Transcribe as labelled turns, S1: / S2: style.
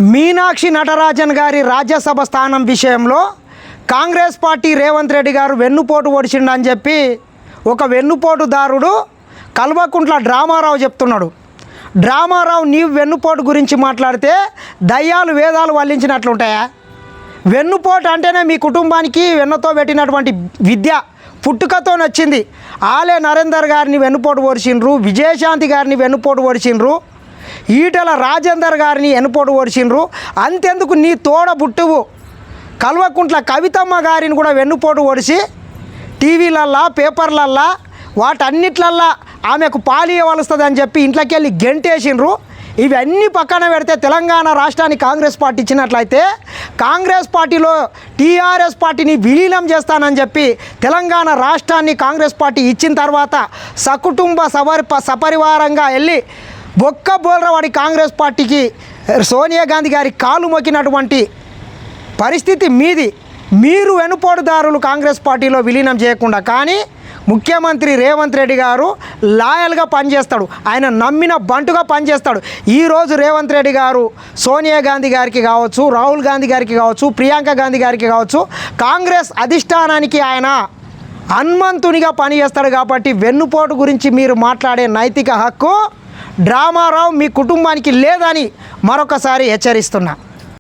S1: మీనాక్షి నటరాజన్ గారి రాజ్యసభ స్థానం విషయంలో కాంగ్రెస్ పార్టీ రేవంత్ రెడ్డి గారు వెన్నుపోటు ఓడిచిండని చెప్పి ఒక వెన్నుపోటుదారుడు కల్వకుంట్ల డ్రామారావు చెప్తున్నాడు. డ్రామారావు నీవు వెన్నుపోటు గురించి మాట్లాడితే దయ్యాలు వేదాలు వల్లించినట్లుంటాయా? వెన్నుపోటు అంటేనే మీ కుటుంబానికి వెన్నతో పెట్టినటువంటి విద్య పుట్టుకతో నచ్చింది. ఆలే నరేందర్ గారిని వెన్నుపోటు ఓడిచిండ్రు, విజయశాంతి గారిని వెన్నుపోటు ఓడిచిండ్రు, ఈటెల రాజేందర్ గారిని వెన్నుపోటు ఓడిచిండ్రు. అంతెందుకు నీ తోడ బుట్టువు కల్వకుంట్ల కవితమ్మ గారిని కూడా వెన్నుపోటు ఓడిసి టీవీలల్లా పేపర్లల్లా వాటన్నిట్లల్లా ఆమెకు పాలు ఇవ్వవలస్తుంది అని చెప్పి ఇంట్లోకి వెళ్ళి గెంటేసిండ్రు. ఇవన్నీ పక్కన పెడితే తెలంగాణ రాష్ట్రాన్ని కాంగ్రెస్ పార్టీ ఇచ్చినట్లయితే కాంగ్రెస్ పార్టీలో టీఆర్ఎస్ పార్టీని విలీనం చేస్తానని చెప్పి తెలంగాణ రాష్ట్రాన్ని కాంగ్రెస్ పార్టీ ఇచ్చిన తర్వాత సకుటుంబ సపరివారంగా వెళ్ళి బొక్క బోల్రవాడి కాంగ్రెస్ పార్టీకి సోనియా గాంధీ గారి కాలు మొక్కినటువంటి పరిస్థితి మీది. మీరు వెనుపోటుదారులు కాంగ్రెస్ పార్టీలో విలీనం చేయకుండా, కానీ ముఖ్యమంత్రి రేవంత్ రెడ్డి గారు లాయల్గా పనిచేస్తాడు, ఆయన నమ్మిన బంటుగా పనిచేస్తాడు. ఈరోజు రేవంత్ రెడ్డి గారు సోనియా గాంధీ గారికి కావచ్చు, రాహుల్ గాంధీ గారికి కావచ్చు, ప్రియాంక గాంధీ గారికి కావచ్చు, కాంగ్రెస్ అధిష్టానానికి ఆయన హనుమంతునిగా పనిచేస్తాడు. కాబట్టి వెన్నుపోటు గురించి మీరు మాట్లాడే నైతిక హక్కు డ్రామారావు మీ కుటుంబానికి లేదని మరొకసారి హెచ్చరిస్తున్నా.